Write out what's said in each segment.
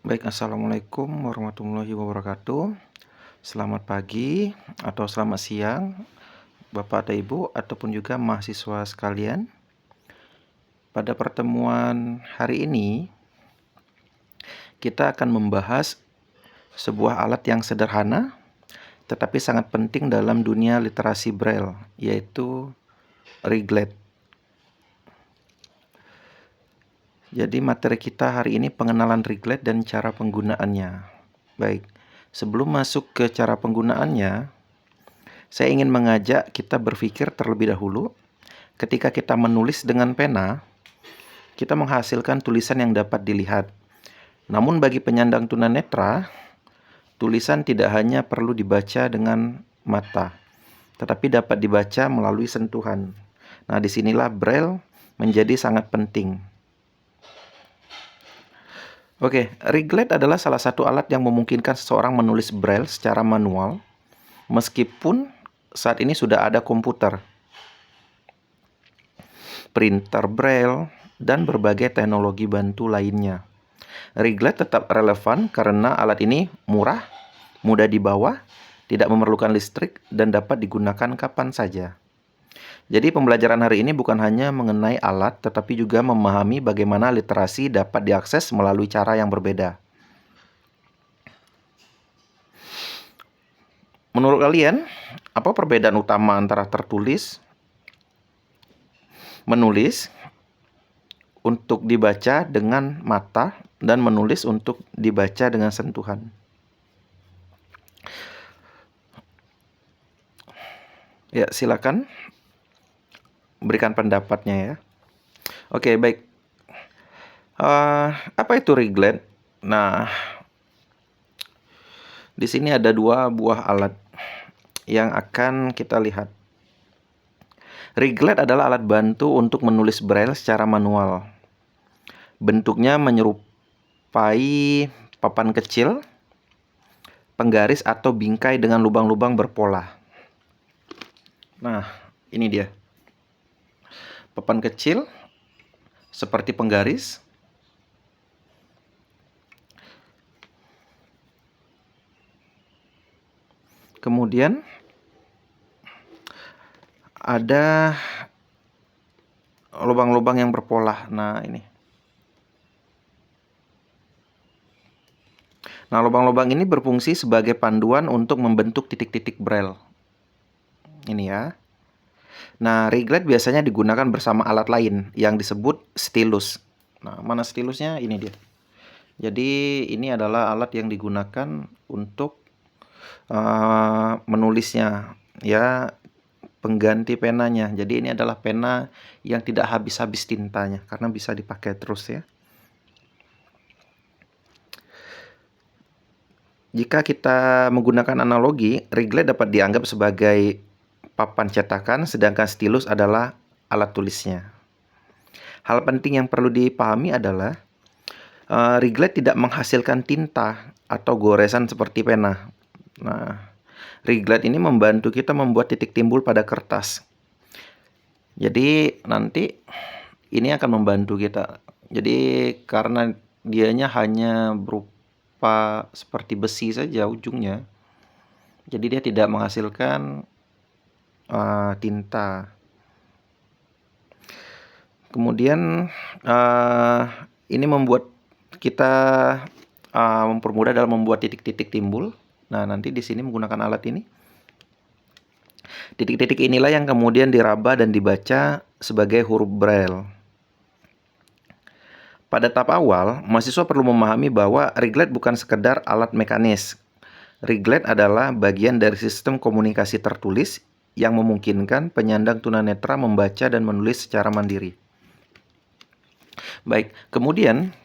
Baik, assalamualaikum warahmatullahi wabarakatuh. Selamat pagi atau selamat siang, Bapak atau Ibu, ataupun juga mahasiswa sekalian. Pada pertemuan hari ini, kita akan membahas sebuah alat yang sederhana, tetapi sangat penting dalam dunia literasi Braille, yaitu Riglet. Jadi materi kita hari ini pengenalan Riglet dan cara penggunaannya. Baik, sebelum masuk ke cara penggunaannya, saya ingin mengajak kita berpikir terlebih dahulu. Ketika kita menulis dengan pena, kita menghasilkan tulisan yang dapat dilihat. Namun bagi penyandang tunanetra, tulisan tidak hanya perlu dibaca dengan mata, tetapi dapat dibaca melalui sentuhan. Nah, disinilah Braille menjadi sangat penting. Oke, Riglet adalah salah satu alat yang memungkinkan seseorang menulis Braille secara manual, meskipun saat ini sudah ada komputer, printer Braille, dan berbagai teknologi bantu lainnya. Riglet tetap relevan karena alat ini murah, mudah dibawa, tidak memerlukan listrik, dan dapat digunakan kapan saja. Jadi pembelajaran hari ini bukan hanya mengenai alat, tetapi juga memahami bagaimana literasi dapat diakses melalui cara yang berbeda. Menurut kalian, apa perbedaan utama antara tertulis, menulis untuk dibaca dengan mata, dan menulis untuk dibaca dengan sentuhan? Ya, silakan berikan pendapatnya ya. Oke, baik. Apa itu Riglet? Nah, di sini ada dua buah alat yang akan kita lihat. Riglet adalah alat bantu untuk menulis Braille secara manual. Bentuknya menyerupai papan kecil, penggaris atau bingkai dengan lubang-lubang berpola. Nah, ini dia. Papan kecil seperti penggaris. Kemudian ada lubang-lubang yang berpola. Nah, ini. Nah, lubang-lubang ini berfungsi sebagai panduan untuk membentuk titik-titik Braille. Ini ya. Nah, Riglet biasanya digunakan bersama alat lain yang disebut stylus. Nah, mana stylusnya? Ini dia. Jadi, ini adalah alat yang digunakan untuk menulisnya, ya, pengganti penanya. Jadi, ini adalah pena yang tidak habis-habis tintanya, karena bisa dipakai terus ya. Jika kita menggunakan analogi, Riglet dapat dianggap sebagai papan cetakan, sedangkan stylus adalah alat tulisnya. Hal penting yang perlu dipahami adalah Riglet tidak menghasilkan tinta atau goresan seperti pena. Nah, Riglet ini membantu kita membuat titik timbul pada kertas. Jadi nanti ini akan membantu kita. Jadi karena dianya hanya berupa seperti besi saja ujungnya, jadi dia tidak menghasilkan tinta. Kemudian ini membuat kita mempermudah dalam membuat titik-titik timbul. Nah, nanti di sini menggunakan alat ini. Titik-titik inilah yang kemudian diraba dan dibaca sebagai huruf Braille. Pada tahap awal, mahasiswa perlu memahami bahwa Riglet bukan sekedar alat mekanis. Riglet adalah bagian dari sistem komunikasi tertulis yang memungkinkan penyandang tunanetra membaca dan menulis secara mandiri. Baik, kemudian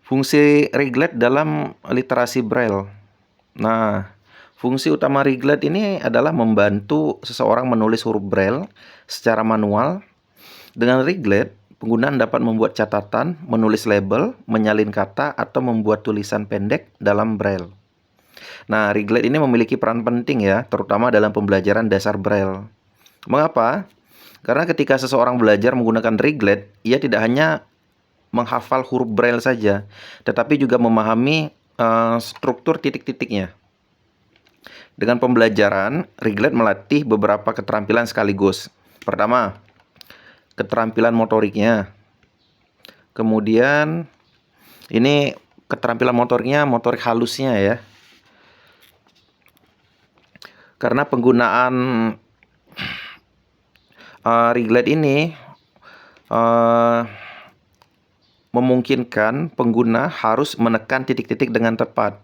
fungsi Riglet dalam literasi Braille. Nah, fungsi utama Riglet ini adalah membantu seseorang menulis huruf Braille secara manual. Dengan Riglet, penggunaan dapat membuat catatan, menulis label, menyalin kata, atau membuat tulisan pendek dalam Braille. Nah, Riglet ini memiliki peran penting ya, terutama dalam pembelajaran dasar Braille. Mengapa? Karena ketika seseorang belajar menggunakan Riglet, ia tidak hanya menghafal huruf Braille saja, tetapi juga memahami struktur titik-titiknya. Dengan pembelajaran, Riglet melatih beberapa keterampilan sekaligus. Pertama, keterampilan motoriknya. Kemudian, ini keterampilan motoriknya, motorik halusnya ya. Karena penggunaan Riglet ini memungkinkan pengguna harus menekan titik-titik dengan tepat.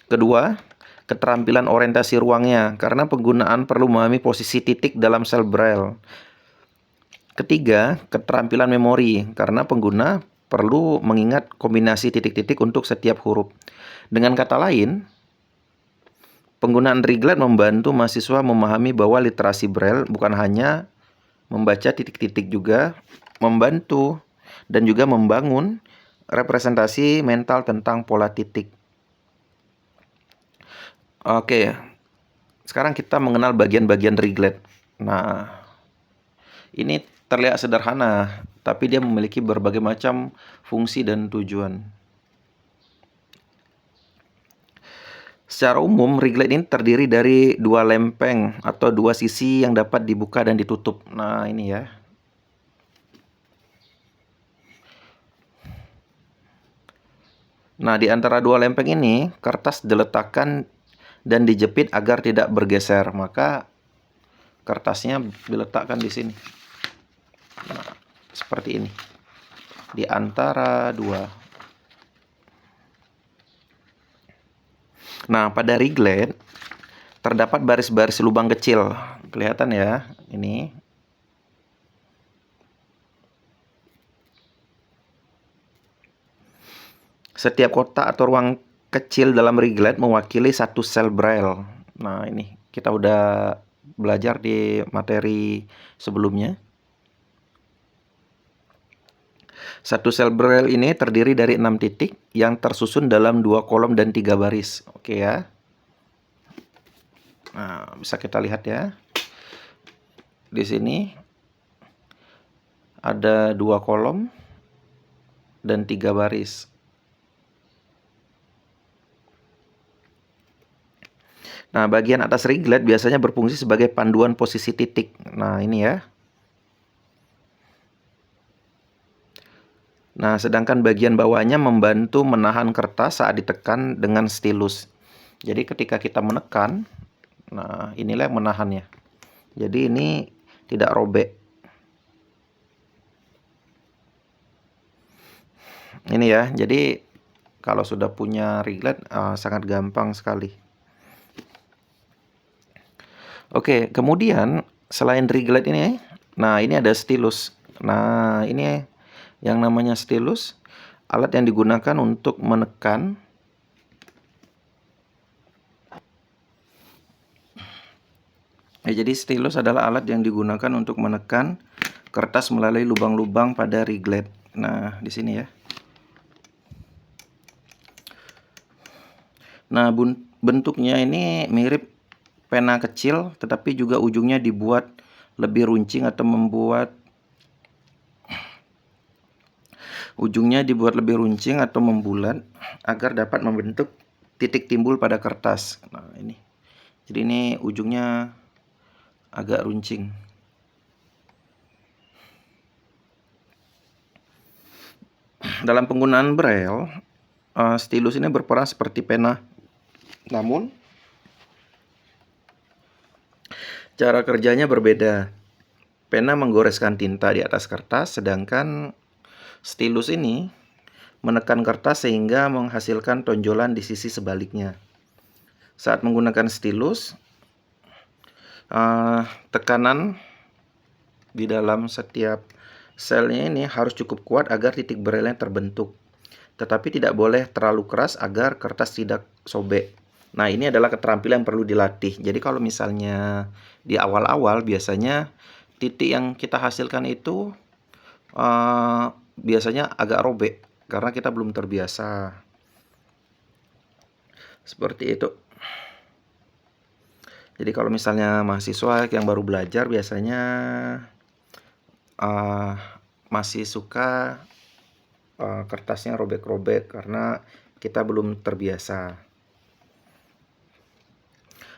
Kedua, keterampilan orientasi ruangnya, karena penggunaan perlu memahami posisi titik dalam sel Braille. Ketiga, keterampilan memori, karena pengguna perlu mengingat kombinasi titik-titik untuk setiap huruf. Dengan kata lain, penggunaan Riglet membantu mahasiswa memahami bahwa literasi Braille bukan hanya membaca titik-titik, juga membantu dan juga membangun representasi mental tentang pola titik. Oke, sekarang kita mengenal bagian-bagian Riglet. Nah, ini terlihat sederhana, tapi dia memiliki berbagai macam fungsi dan tujuan. Secara umum, Riglet ini terdiri dari dua lempeng atau dua sisi yang dapat dibuka dan ditutup. Nah, ini ya. Nah, di antara dua lempeng ini, kertas diletakkan dan dijepit agar tidak bergeser. Maka, kertasnya diletakkan di sini. Nah, seperti ini. Di antara dua. Nah, pada Riglet terdapat baris-baris lubang kecil. Kelihatan ya, ini. Setiap kotak atau ruang kecil dalam Riglet mewakili satu sel Braille. Nah, ini kita udah belajar di materi sebelumnya. Satu sel Braille ini terdiri dari 6 titik yang tersusun dalam 2 kolom dan 3 baris. Oke ya. Nah, bisa kita lihat ya. Di sini ada 2 kolom dan 3 baris. Nah, bagian atas Riglet biasanya berfungsi sebagai panduan posisi titik. Nah, ini ya. Nah, sedangkan bagian bawahnya membantu menahan kertas saat ditekan dengan stylus. Jadi ketika kita menekan, nah inilah yang menahannya. Jadi ini tidak robek. Ini ya, jadi kalau sudah punya Riglet sangat gampang sekali. Oke, kemudian selain Riglet ini, nah ini ada stylus. Nah, ini yang namanya stylus, alat yang digunakan untuk menekan jadi stylus adalah alat yang digunakan untuk menekan kertas melalui lubang-lubang pada Riglet. Nah, di sini ya. Nah, bentuknya ini mirip pena kecil, tetapi juga ujungnya dibuat lebih runcing atau membulat agar dapat membentuk titik timbul pada kertas. Nah, ini. Jadi ini ujungnya agak runcing. Dalam penggunaan Braille, stylus ini berperan seperti pena. Namun, cara kerjanya berbeda. Pena menggoreskan tinta di atas kertas, sedangkan stylus ini menekan kertas sehingga menghasilkan tonjolan di sisi sebaliknya. Saat menggunakan stylus, tekanan di dalam setiap selnya ini harus cukup kuat agar titik Braille terbentuk. Tetapi tidak boleh terlalu keras agar kertas tidak sobek. Nah, ini adalah keterampilan yang perlu dilatih. Jadi kalau misalnya di awal-awal biasanya titik yang kita hasilkan itu biasanya agak robek karena kita belum terbiasa. Seperti itu. Jadi kalau misalnya mahasiswa yang baru belajar biasanya masih suka kertasnya robek-robek karena kita belum terbiasa.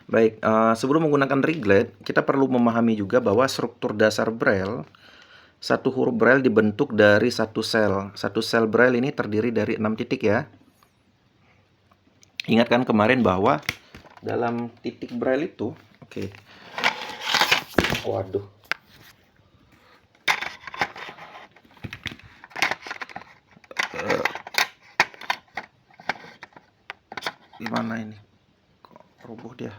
Baik, sebelum menggunakan Riglet, kita perlu memahami juga bahwa struktur dasar Braille, satu huruf Braille dibentuk dari satu sel. Satu sel Braille ini terdiri dari 6 titik ya. Ingatkan kemarin bahwa dalam titik Braille itu, oke. Waduh. Gimana ini? Kok roboh dia?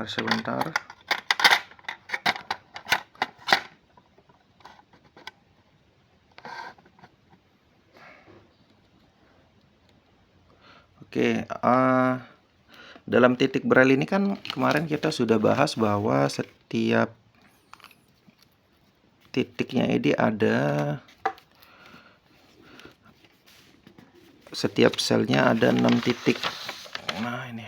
Sebentar. Oke, dalam titik Braille ini kan kemarin kita sudah bahas bahwa setiap titiknya ini setiap selnya ada 6 titik. Nah, ini.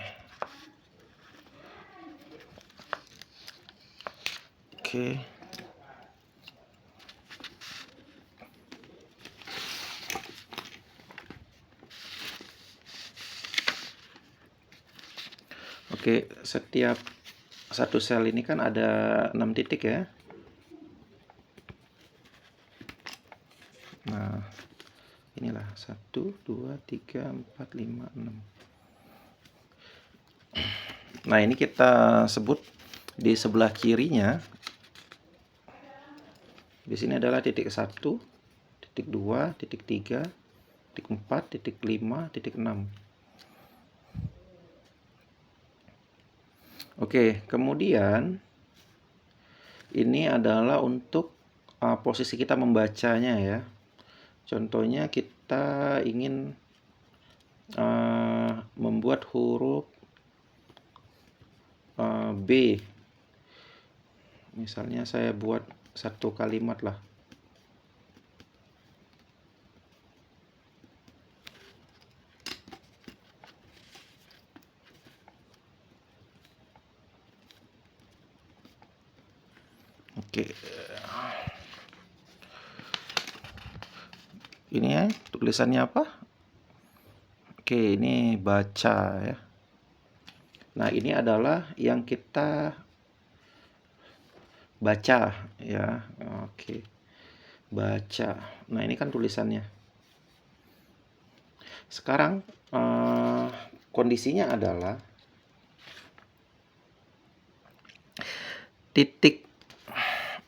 Oke. Oke, setiap satu sel ini kan ada 6 titik ya. Nah, inilah 1, 2, 3, 4, 5, 6. Nah, ini kita sebut di sebelah kirinya. Di sini adalah titik 1, titik 2, titik 3, titik 4, titik 5, titik 6. Oke, kemudian ini adalah untuk posisi kita membacanya ya. Contohnya kita ingin membuat huruf B. Misalnya saya buat satu kalimat lah. Oke. Ini ya, tulisannya apa? Oke, ini baca ya. Nah, ini adalah yang kita baca ya. Oke. Baca. Nah, ini kan tulisannya. Sekarang kondisinya adalah titik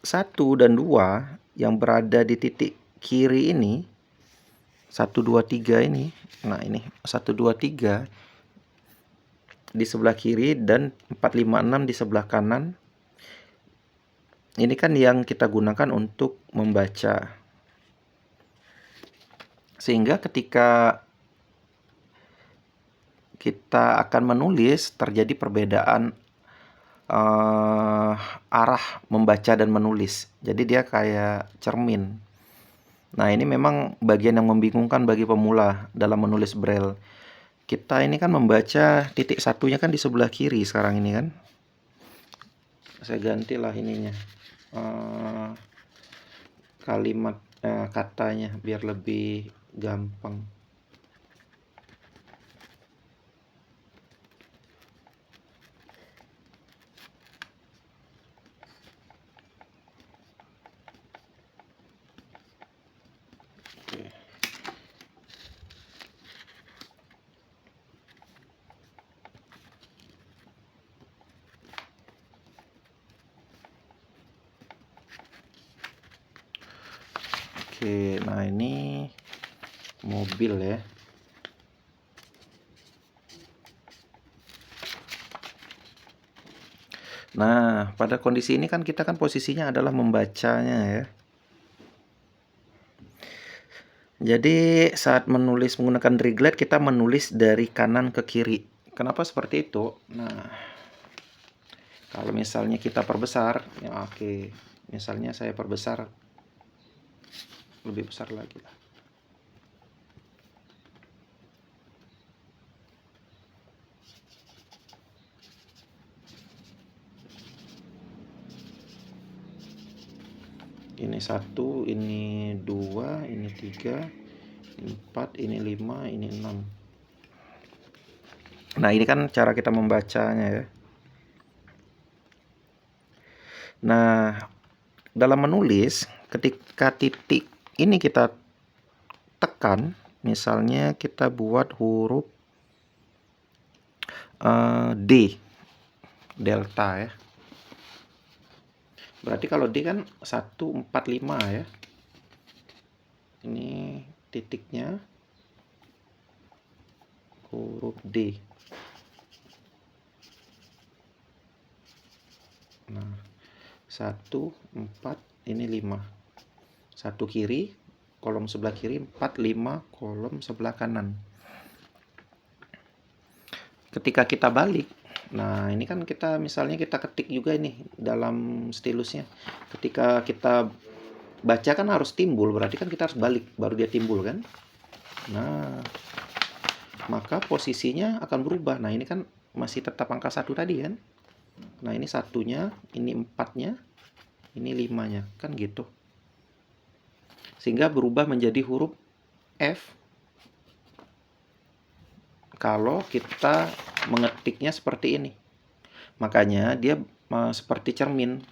1 dan 2 yang berada di titik kiri ini, 1, 2, 3 ini. Nah, ini 1, 2, 3 di sebelah kiri dan 4, 5, 6 di sebelah kanan. Ini kan yang kita gunakan untuk membaca. Sehingga ketika kita akan menulis terjadi perbedaan arah membaca dan menulis. Jadi dia kayak cermin. Nah, ini memang bagian yang membingungkan bagi pemula dalam menulis Braille. Kita ini kan membaca titik satunya kan di sebelah kiri sekarang ini kan. Saya gantilah ininya. Kalimat katanya biar lebih gampang. Oke. Oke, nah ini mobil ya. Nah, pada kondisi ini kan kita kan posisinya adalah membacanya ya. Jadi saat menulis menggunakan Riglet kita menulis dari kanan ke kiri. Kenapa seperti itu? Nah, kalau misalnya kita perbesar, ya oke. Misalnya saya perbesar lebih besar lagi lah. Ini 1, ini 2, ini 3. 4, ini 5, ini 6. Nah, ini kan cara kita membacanya ya. Nah, dalam menulis, ketika titik ini kita tekan, misalnya kita buat huruf D, delta ya. Berarti kalau D kan 1, 4, 5 ya. Ini titiknya huruf D. Nah, 1, 4, ini 5. 1 kiri, kolom sebelah kiri, 4, 5, kolom sebelah kanan. Ketika kita balik, nah ini kan kita misalnya kita ketik juga ini dalam stilusnya. Ketika kita baca kan harus timbul, berarti kan kita harus balik, baru dia timbul kan. Nah, maka posisinya akan berubah. Nah, ini kan masih tetap angka 1 tadi kan. Nah, ini satunya, ini 4-nya, ini 5-nya, kan gitu. Sehingga berubah menjadi huruf F kalau kita mengetiknya seperti ini. Makanya dia seperti cermin.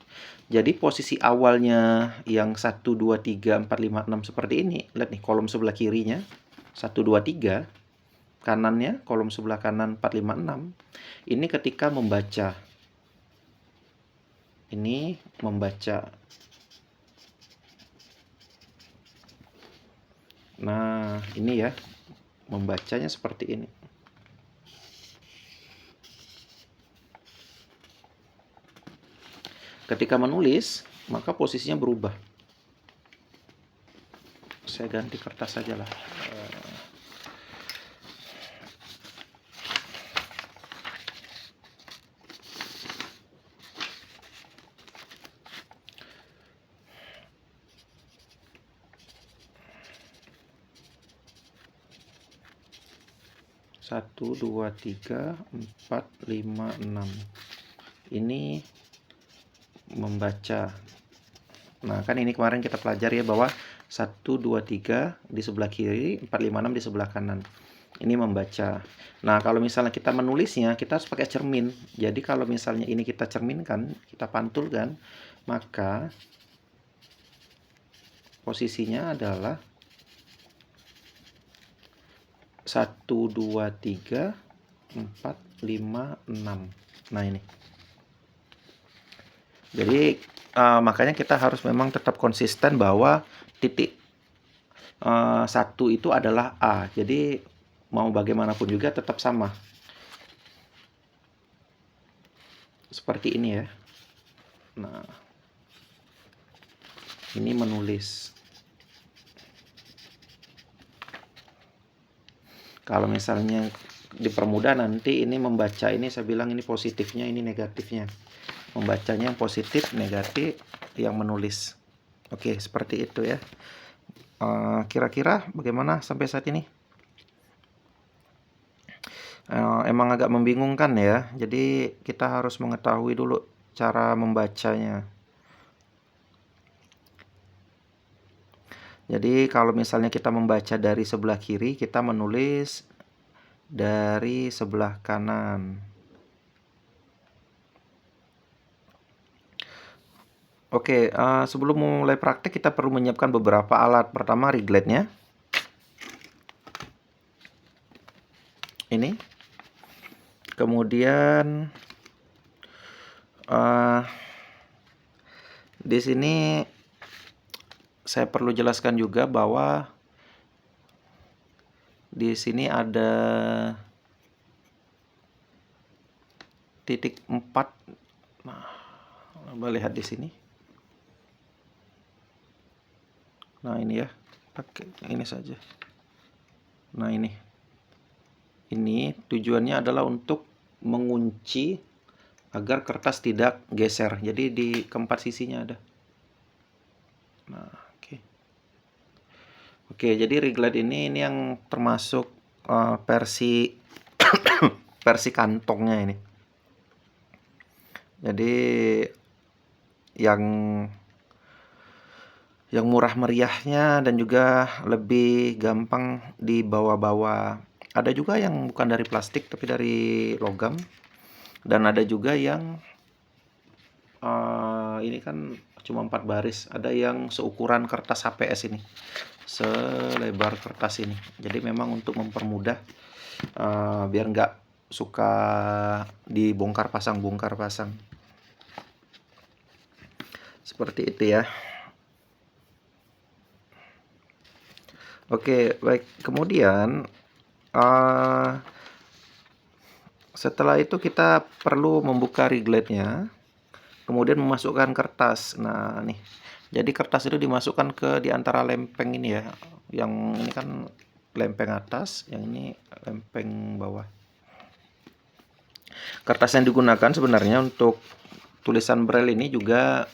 Jadi posisi awalnya yang 1, 2, 3, 4, 5, 6 seperti ini. Lihat nih, kolom sebelah kirinya 1, 2, 3. Kanannya, kolom sebelah kanan 4, 5, 6. Ini ketika membaca. Ini membaca. Nah, ini ya. Membacanya seperti ini. Ketika menulis, maka posisinya berubah. Saya ganti kertas saja lah. Satu, 2, 3, 4, 5, 6. Ini membaca. Nah, kan ini kemarin kita pelajari ya bahwa 1, 2, 3 di sebelah kiri, 4, 5, 6 di sebelah kanan. Ini membaca. Nah, kalau misalnya kita menulisnya, kita harus pakai cermin. Jadi kalau misalnya ini kita cerminkan, kita pantulkan, maka posisinya adalah 1, 2, 3, 4, 5, 6. Nah, ini. Jadi makanya kita harus memang tetap konsisten bahwa titik 1 itu adalah A. Jadi mau bagaimanapun juga tetap sama. Seperti ini ya. Nah, ini menulis. Kalau misalnya dipermudah nanti ini membaca, ini saya bilang ini positifnya, ini negatifnya. Membacanya yang positif, negatif, yang menulis. Oke, seperti itu ya. Kira-kira bagaimana sampai saat ini? Emang agak membingungkan ya. Jadi kita harus mengetahui dulu cara membacanya. Jadi kalau misalnya kita membaca dari sebelah kiri, kita menulis dari sebelah kanan. Oke, sebelum mulai praktek kita perlu menyiapkan beberapa alat. Pertama, rigletnya. Ini. Kemudian di sini saya perlu jelaskan juga bahwa di sini ada titik 4. Nah, coba lihat di sini. Nah, ini ya. Pakai ini saja. Nah, ini. Ini tujuannya adalah untuk mengunci agar kertas tidak geser. Jadi di keempat sisinya ada. Nah, oke. Oke, jadi riglet ini yang termasuk versi versi kantongnya ini. Jadi yang yang murah meriahnya dan juga lebih gampang dibawa-bawa. Ada juga yang bukan dari plastik tapi dari logam, dan ada juga yang ini kan cuma 4 baris, ada yang seukuran kertas HPS ini, selebar kertas ini. Jadi memang untuk mempermudah, biar nggak suka dibongkar pasang bongkar pasang, seperti itu ya. Oke, baik. Kemudian setelah itu kita perlu membuka rigletnya, kemudian memasukkan kertas. Nah, nih. Jadi kertas itu dimasukkan ke di antara lempeng ini ya. Yang ini kan lempeng atas, yang ini lempeng bawah. Kertas yang digunakan sebenarnya untuk tulisan braille ini juga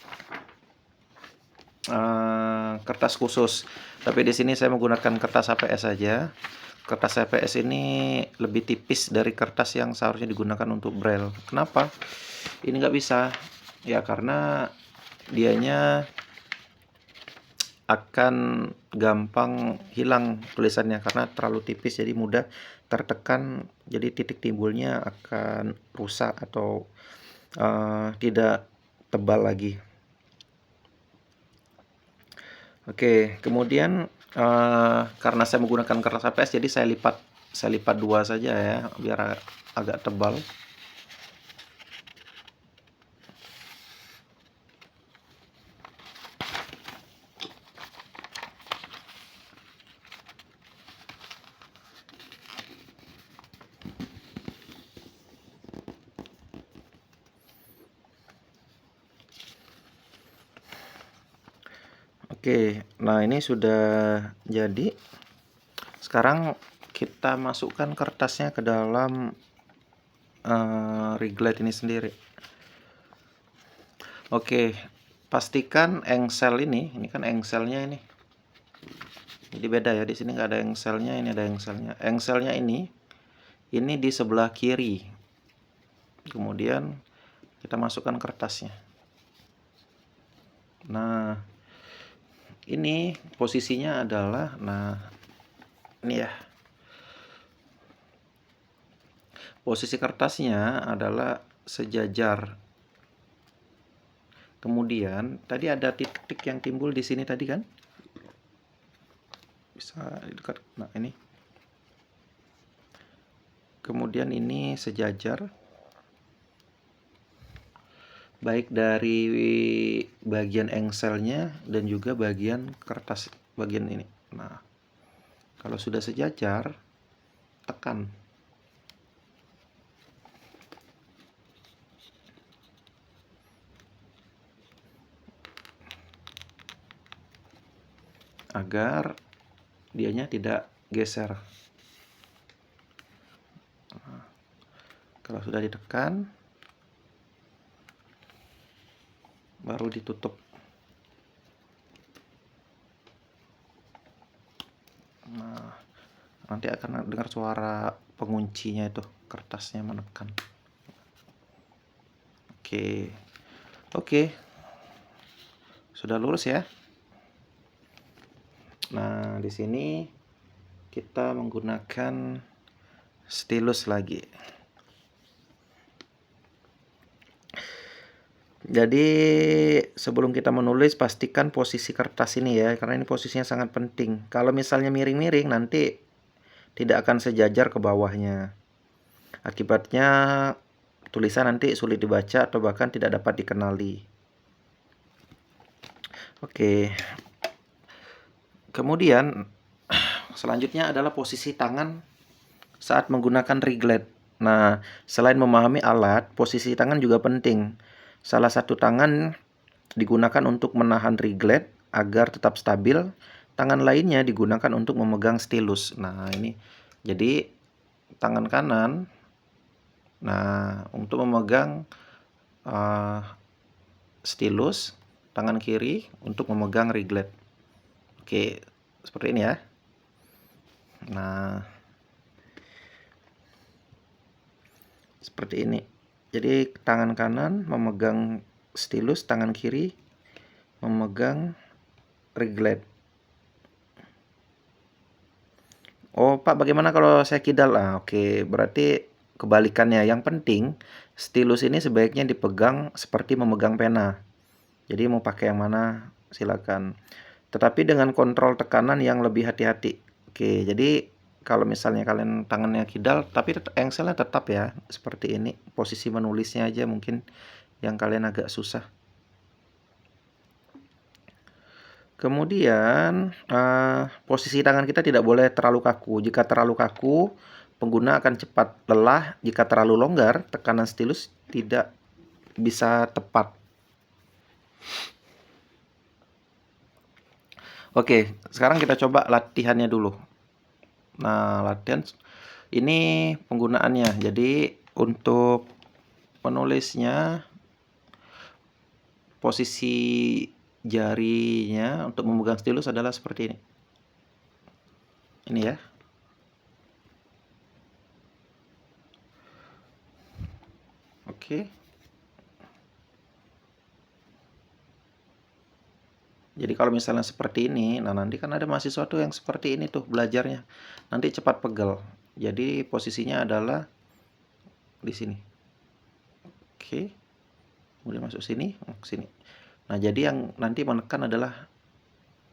kertas khusus. Tapi di sini saya menggunakan kertas HPS saja. Kertas HPS ini lebih tipis dari kertas yang seharusnya digunakan untuk braille. Kenapa? Ini nggak bisa. Ya karena dianya akan gampang hilang tulisannya karena terlalu tipis, jadi mudah tertekan, jadi titik timbulnya akan rusak atau tidak tebal lagi. Oke, kemudian karena saya menggunakan kertas HPS, jadi saya lipat dua saja ya, biar agak tebal. Oke, nah ini sudah jadi. Sekarang kita masukkan kertasnya ke dalam riglet ini sendiri. Oke, pastikan engsel ini kan engselnya ini. Jadi beda ya, di sini nggak ada engselnya, ini ada engselnya. Engselnya ini di sebelah kiri. Kemudian kita masukkan kertasnya. Nah, ini posisinya adalah, nah ini ya. Posisi kertasnya adalah sejajar. Kemudian tadi ada titik yang timbul di sini tadi kan? Bisa dekat. Nah, ini. Kemudian ini sejajar. Baik dari bagian engselnya dan juga bagian kertas bagian ini. Nah, kalau sudah sejajar, tekan. Agar dianya tidak geser. Nah, kalau sudah ditekan, baru ditutup. Nah, nanti akan dengar suara penguncinya itu, kertasnya menekan. Oke, sudah lurus ya. Nah, di sini kita menggunakan stylus lagi. Jadi sebelum kita menulis, pastikan posisi kertas ini ya, karena ini posisinya sangat penting. Kalau misalnya miring-miring, nanti tidak akan sejajar ke bawahnya. Akibatnya tulisan nanti sulit dibaca atau bahkan tidak dapat dikenali. Oke. Kemudian selanjutnya adalah posisi tangan saat menggunakan riglet. Nah, selain memahami alat, posisi tangan juga penting. Salah satu tangan digunakan untuk menahan riglet agar tetap stabil, tangan lainnya digunakan untuk memegang stylus. Nah, ini jadi tangan kanan, nah untuk memegang stylus, tangan kiri untuk memegang riglet. Oke, seperti ini ya. Nah, seperti ini. Jadi tangan kanan memegang stylus, tangan kiri memegang Reglet. Oh, Pak, bagaimana kalau saya kidal? Oke, berarti kebalikannya. Yang penting, stylus ini sebaiknya dipegang seperti memegang pena. Jadi mau pakai yang mana, silakan. Tetapi dengan kontrol tekanan yang lebih hati-hati. Oke, jadi kalau misalnya kalian tangannya kidal, tapi engselnya tetap ya, seperti ini. Posisi menulisnya aja mungkin yang kalian agak susah. Kemudian, posisi tangan kita tidak boleh terlalu kaku. Jika terlalu kaku, pengguna akan cepat lelah. Jika terlalu longgar, tekanan stylus tidak bisa tepat. Oke, sekarang kita coba latihannya dulu. Nah, latihan ini penggunaannya. Jadi, untuk penulisnya, posisi jarinya untuk memegang stylus adalah seperti ini. Ini ya. Oke. Jadi kalau misalnya seperti ini, nah nanti kan ada mahasiswa tuh yang seperti ini tuh belajarnya. Nanti cepat pegel. Jadi posisinya adalah di sini. Oke. Kemudian masuk sini, sini. Nah, jadi yang nanti menekan adalah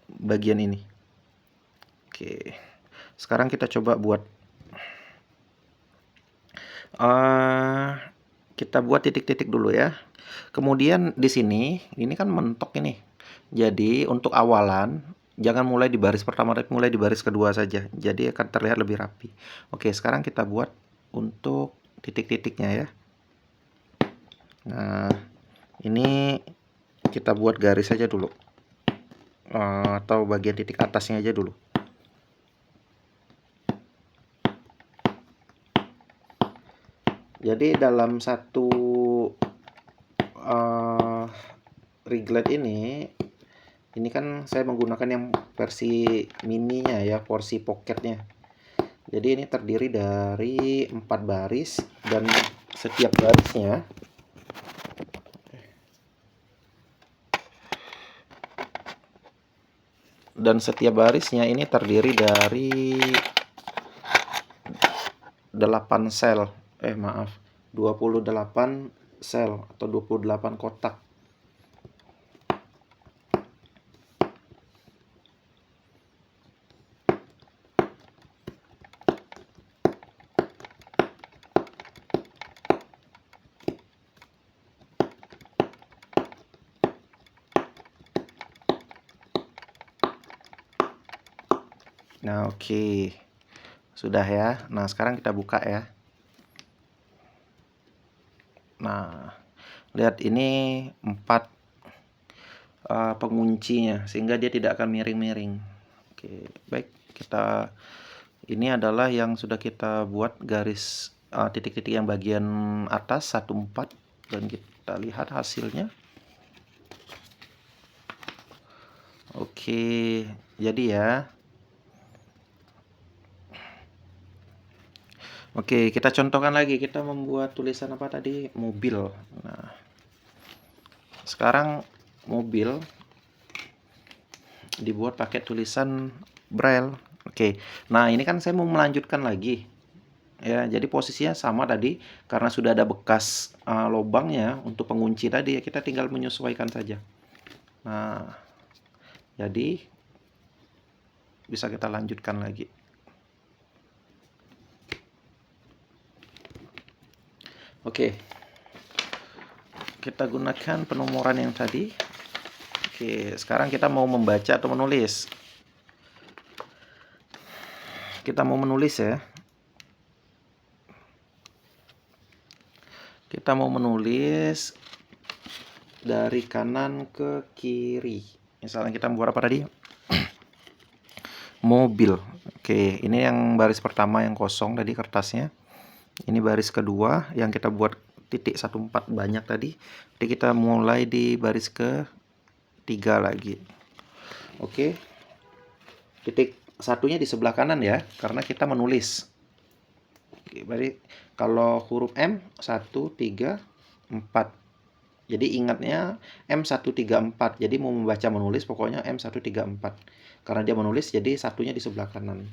bagian ini. Oke. Sekarang kita coba buat kita buat titik-titik dulu ya. Kemudian di sini, ini kan mentok ini. Jadi untuk awalan, jangan mulai di baris pertama, tapi mulai di baris kedua saja. Jadi akan terlihat lebih rapi. Oke, sekarang kita buat untuk titik-titiknya ya. Nah, ini kita buat garis saja dulu. Atau bagian titik atasnya aja dulu. Jadi dalam satu reglet ini kan saya menggunakan yang versi mininya ya, porsi pocketnya. Jadi ini terdiri dari 4 baris dan setiap barisnya ini terdiri dari 8 sel. 28 sel atau 28 kotak. Nah, oke. Sudah ya. Nah, sekarang kita buka ya. Nah, lihat ini 4 penguncinya sehingga dia tidak akan miring-miring. Oke, baik. Ini adalah yang sudah kita buat garis titik-titik yang bagian atas 14 dan kita lihat hasilnya. Oke, jadi ya. Oke, kita contohkan lagi. Kita membuat tulisan apa tadi? Mobil. Nah, sekarang mobil dibuat pakai tulisan braille. Oke, nah ini kan saya mau melanjutkan lagi. Ya, jadi posisinya sama tadi. Karena sudah ada bekas lubangnya untuk pengunci tadi, ya kita tinggal menyesuaikan saja. Nah, jadi bisa kita lanjutkan lagi. Oke, kita gunakan penomoran yang tadi. Oke, sekarang kita mau membaca atau menulis. Kita mau menulis ya. Kita mau menulis dari kanan ke kiri. Misalnya kita membuat apa tadi? Mobil. Oke, ini yang baris pertama yang kosong tadi kertasnya. Ini baris kedua yang kita buat titik 14 banyak tadi. Jadi kita mulai di baris ke 3 lagi. Oke. Titik satunya di sebelah kanan ya, karena kita menulis. Oke, berarti kalau huruf M 1, 3, 4. Jadi ingatnya M134. Jadi mau membaca menulis pokoknya M134. Karena dia menulis jadi satunya di sebelah kanan.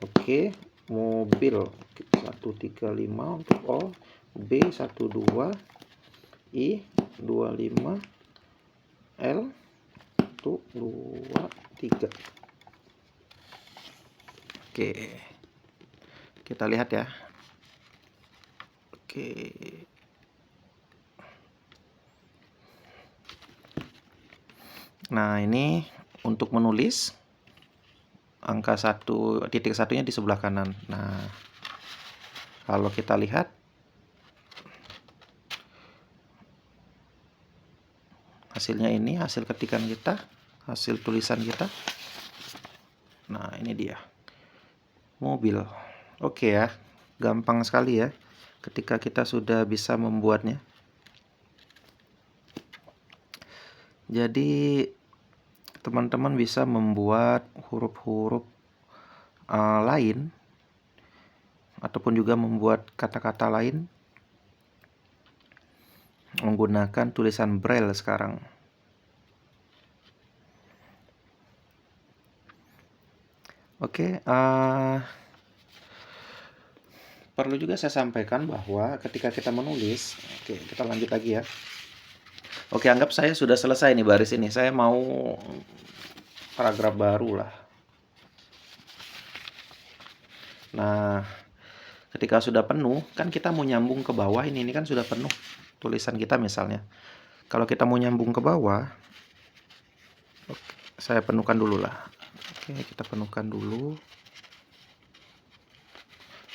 Oke, mobil 135 untuk O, B 12, I 25, L 123. Oke. Kita lihat ya. Oke. Nah, ini untuk menulis angka 1.1-nya di sebelah kanan. Nah, kalau kita lihat hasilnya ini, hasil ketikan kita, hasil tulisan kita. Nah, ini dia. Mobil. Oke ya. Gampang sekali ya ketika kita sudah bisa membuatnya. Jadi teman-teman bisa membuat huruf-huruf lain ataupun juga membuat kata-kata lain menggunakan tulisan Braille sekarang. Oke, perlu juga saya sampaikan bahwa ketika kita menulis, oke, kita lanjut lagi ya. Oke, anggap saya sudah selesai nih baris ini. Saya mau paragraf baru lah. Nah, ketika sudah penuh, kan kita mau nyambung ke bawah ini kan sudah penuh tulisan kita misalnya. Kalau kita mau nyambung ke bawah, oke, saya penuhkan dulu lah. Oke, kita penuhkan dulu.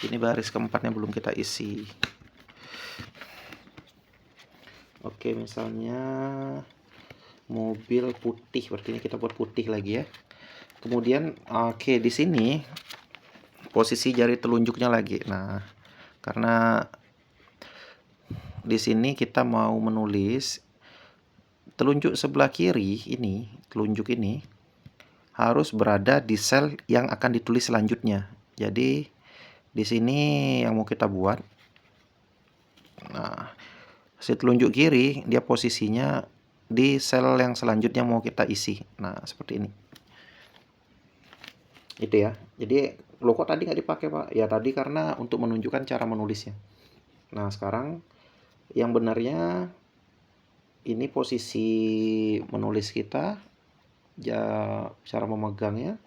Ini baris keempatnya belum kita isi. Oke, misalnya mobil putih, berarti ini kita buat putih lagi ya. Kemudian oke, di sini posisi jari telunjuknya lagi. Nah, karena di sini kita mau menulis telunjuk sebelah kiri ini, telunjuk ini harus berada di sel yang akan ditulis selanjutnya. Jadi di sini yang mau kita buat. Nah, si telunjuk kiri dia posisinya di sel yang selanjutnya mau kita isi. Nah, seperti ini. Itu ya. Jadi lo kok tadi nggak dipakai, Pak? Ya tadi karena untuk menunjukkan cara menulisnya. Nah, sekarang yang benarnya ini posisi menulis kita, ya cara memegangnya.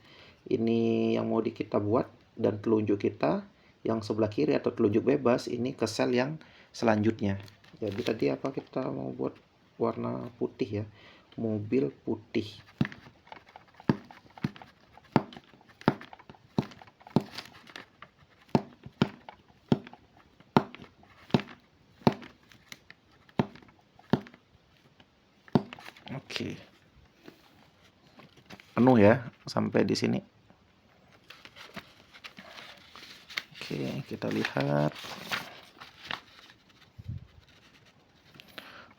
Ini yang mau kita buat, dan telunjuk kita yang sebelah kiri atau telunjuk bebas ini ke sel yang selanjutnya. Jadi tadi apa, kita mau buat warna putih ya, mobil putih. Oke, penuh ya sampai di sini. Oke, kita lihat.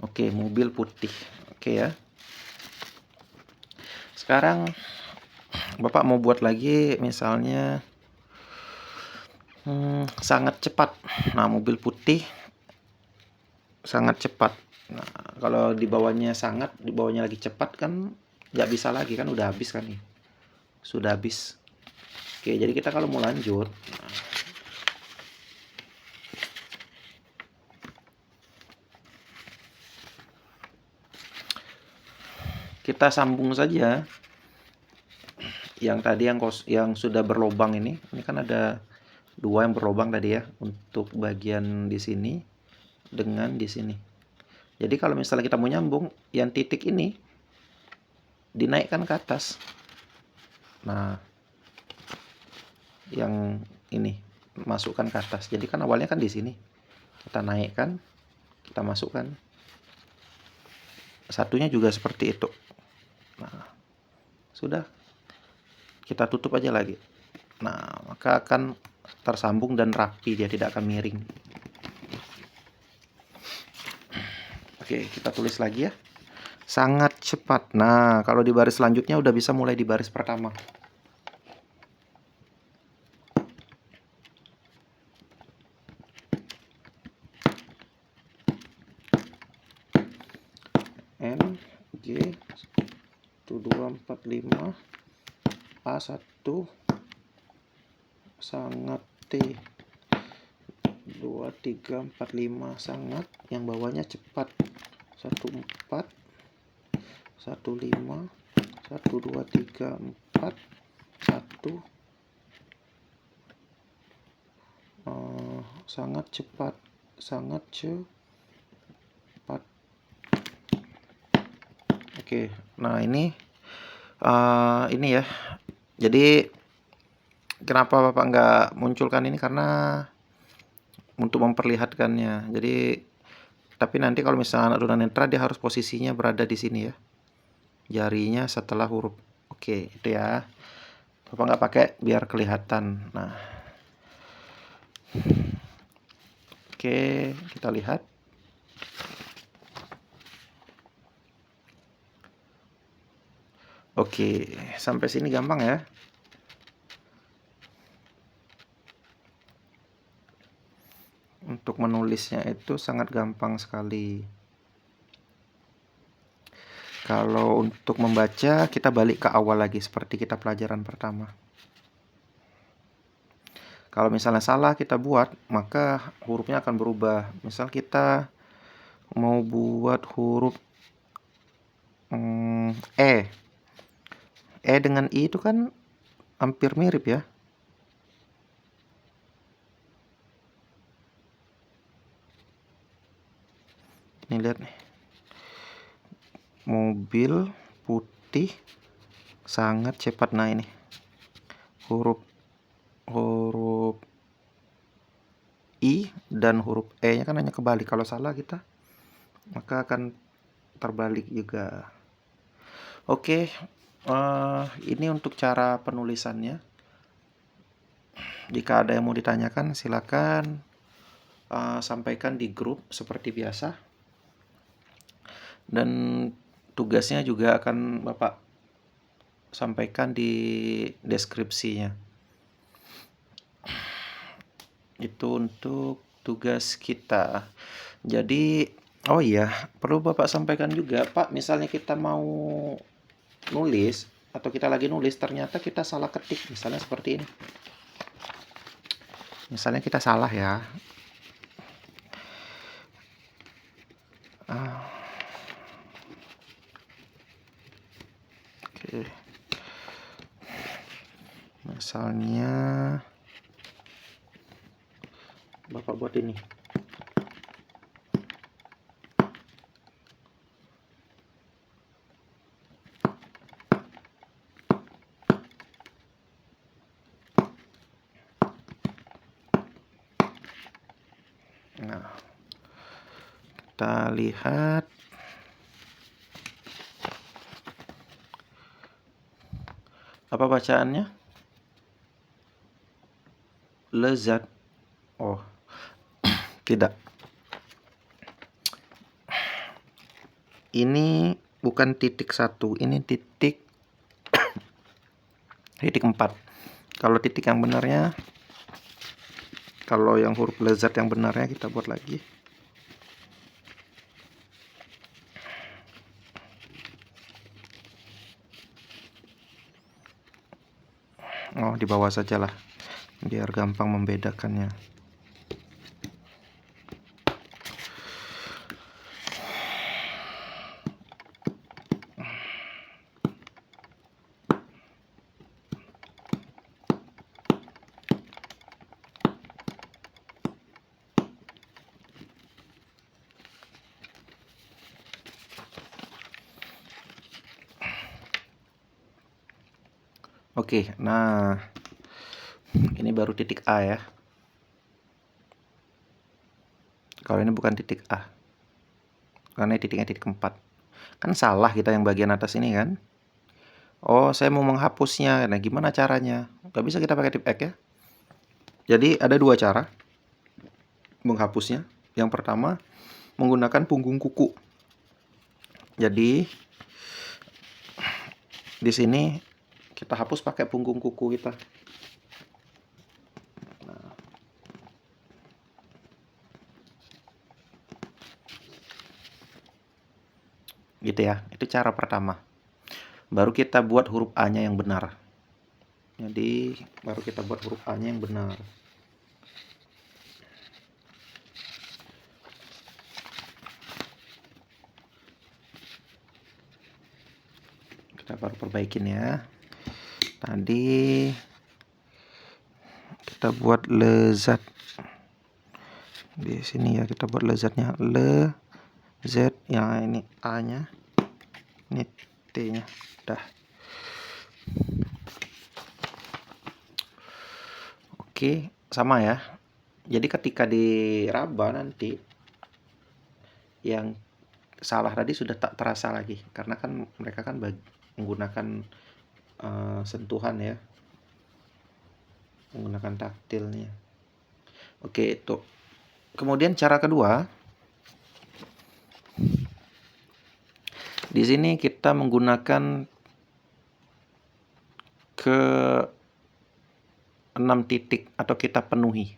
Oke, mobil putih. Oke ya. Sekarang Bapak mau buat lagi misalnya sangat cepat. Nah, mobil putih sangat cepat. Nah, kalau di bawahnya sangat, di bawahnya lagi cepat kan nggak bisa lagi kan, udah habis kan nih. Sudah habis. Oke, jadi kita kalau mau lanjut, kita sambung saja yang tadi yang sudah berlobang ini. Ini kan ada dua yang berlobang tadi ya, untuk bagian di sini dengan di sini. Jadi kalau misalnya kita mau nyambung, yang titik ini dinaikkan ke atas. Nah, yang ini masukkan ke atas. Jadi kan awalnya kan di sini. Kita naikkan, kita masukkan. Satunya juga seperti itu. Nah, sudah. Kita tutup aja lagi. Nah, maka akan tersambung dan rapi, dia tidak akan miring. Oke, kita tulis lagi ya. Sangat cepat. Nah, kalau di baris selanjutnya udah bisa mulai di baris pertama. 4, 5 A1 sangat T 2, 3, 4, 5 sangat, yang bawahnya cepat 1, 4 1, 5 1, 2, 3, 4 1 sangat cepat Oke, nah ini ya. Jadi kenapa Bapak nggak munculkan ini, karena untuk memperlihatkannya. Jadi tapi nanti kalau misalnya anak tunanetra, dia harus posisinya berada di sini ya. Jarinya setelah huruf. Oke, itu ya. Bapak nggak pakai biar kelihatan. Nah, oke, kita lihat. Oke, sampai sini gampang ya. Untuk menulisnya itu sangat gampang sekali. Kalau untuk membaca, kita balik ke awal lagi seperti kita pelajaran pertama. Kalau misalnya salah kita buat, maka hurufnya akan berubah. Misal kita mau buat huruf E. E dengan I itu kan hampir mirip ya. Ini lihat nih. Mobil putih sangat cepat. Nah ini huruf I dan huruf E nya kan hanya kebalik. Kalau salah kita, maka akan terbalik juga. Oke, ini untuk cara penulisannya. Jika ada yang mau ditanyakan, silakan sampaikan di grup seperti biasa. Dan tugasnya juga akan Bapak sampaikan di deskripsinya. Itu untuk tugas kita. Jadi, oh iya, perlu Bapak sampaikan juga, Pak, misalnya kita mau nulis atau kita lagi nulis ternyata kita salah ketik, misalnya seperti ini. Misalnya kita salah ya. Oke. Misalnya Bapak buat ini. Nah, kita lihat. Apa bacaannya? Lezat. Oh, tidak. Ini bukan titik 1, ini titik 4. Kalau titik yang benarnya, kalau yang huruf lezat yang benarnya kita buat lagi. Oh, di bawah sajalah, biar gampang membedakannya. Oke, nah ini baru titik A ya. Kalau ini bukan titik A, karena titiknya titik 4. Kan salah kita yang bagian atas ini kan. Oh, saya mau menghapusnya. Nah, gimana caranya? Gak bisa kita pakai tip X ya. Jadi ada dua cara menghapusnya. Yang pertama, menggunakan punggung kuku. Jadi di sini kita hapus pakai punggung kuku kita. Nah, gitu ya. Itu cara pertama. baru kita buat huruf A-nya yang benar. Jadi baru kita buat huruf A-nya yang benar. Kita baru perbaikin ya. Tadi kita buat lezat. Di sini ya kita buat lezatnya le z, ya ini A-nya. Ini T-nya. Dah. Oke, sama ya. Jadi ketika diraba nanti yang salah tadi sudah tak terasa lagi karena kan mereka kan menggunakan sentuhan ya. Menggunakan taktilnya. Oke, itu. Kemudian cara kedua, di sini kita menggunakan ke 6 titik atau kita penuhi.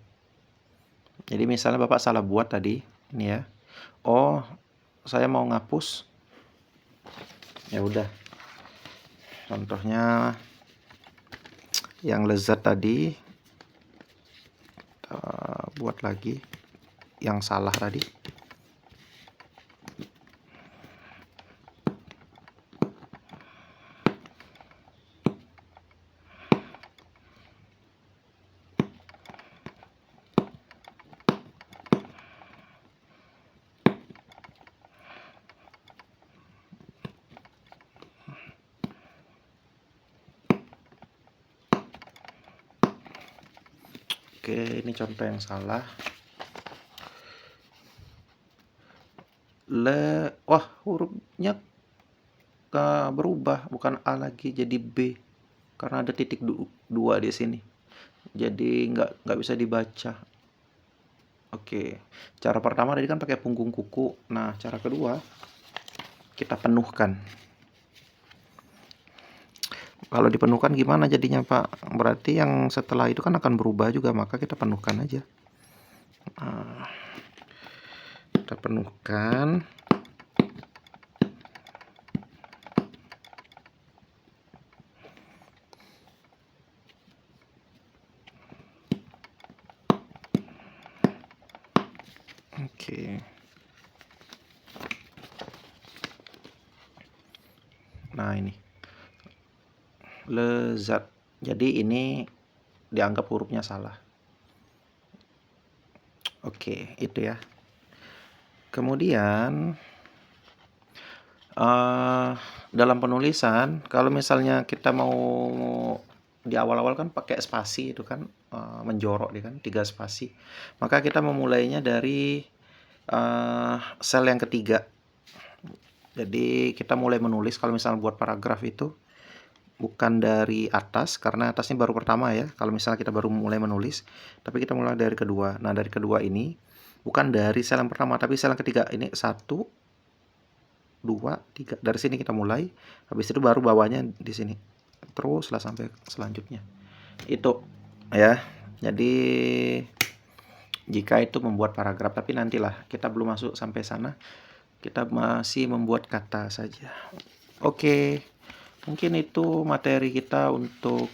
Jadi misalnya Bapak salah buat tadi, ini ya. Oh, saya mau ngapus. Ya udah. Contohnya yang lezat tadi kita buat lagi yang salah tadi. Oke, ini contoh yang salah. Wah, hurufnya berubah, bukan A lagi jadi B karena ada titik 2 di sini. Jadi nggak bisa dibaca. Oke, cara pertama tadi kan pakai punggung kuku. Nah, cara kedua kita penuhkan. Kalau dipenuhkan gimana jadinya, Pak? Berarti yang setelah itu kan akan berubah juga, maka kita penuhkan aja. Nah, kita penuhkan. Oke. Nah, ini lezat. Jadi ini dianggap hurufnya salah. Oke, itu ya. Kemudian dalam penulisan, kalau misalnya kita mau di awal-awal kan pakai spasi itu kan, menjorok dia kan 3 spasi. Maka kita memulainya dari sel yang ketiga. Jadi kita mulai menulis kalau misalnya buat paragraf itu bukan dari atas karena atasnya baru pertama ya. Kalau misalnya kita baru mulai menulis, tapi kita mulai dari kedua. Nah, dari kedua ini bukan dari sel yang pertama tapi sel yang ketiga. Ini 1 2 3. Dari sini kita mulai. Habis itu baru bawahnya di sini. Teruslah sampai selanjutnya. Itu ya. Jadi jika itu membuat paragraf, tapi nantilah kita belum masuk sampai sana. Kita masih membuat kata saja. Oke, mungkin itu materi kita untuk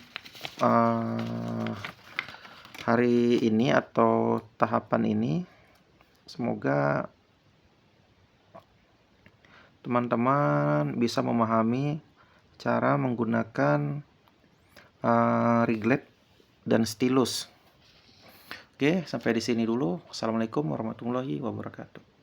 hari ini atau tahapan ini. Semoga teman-teman bisa memahami cara menggunakan Riglet dan stilus. Oke, sampai di sini dulu. Assalamualaikum warahmatullahi wabarakatuh.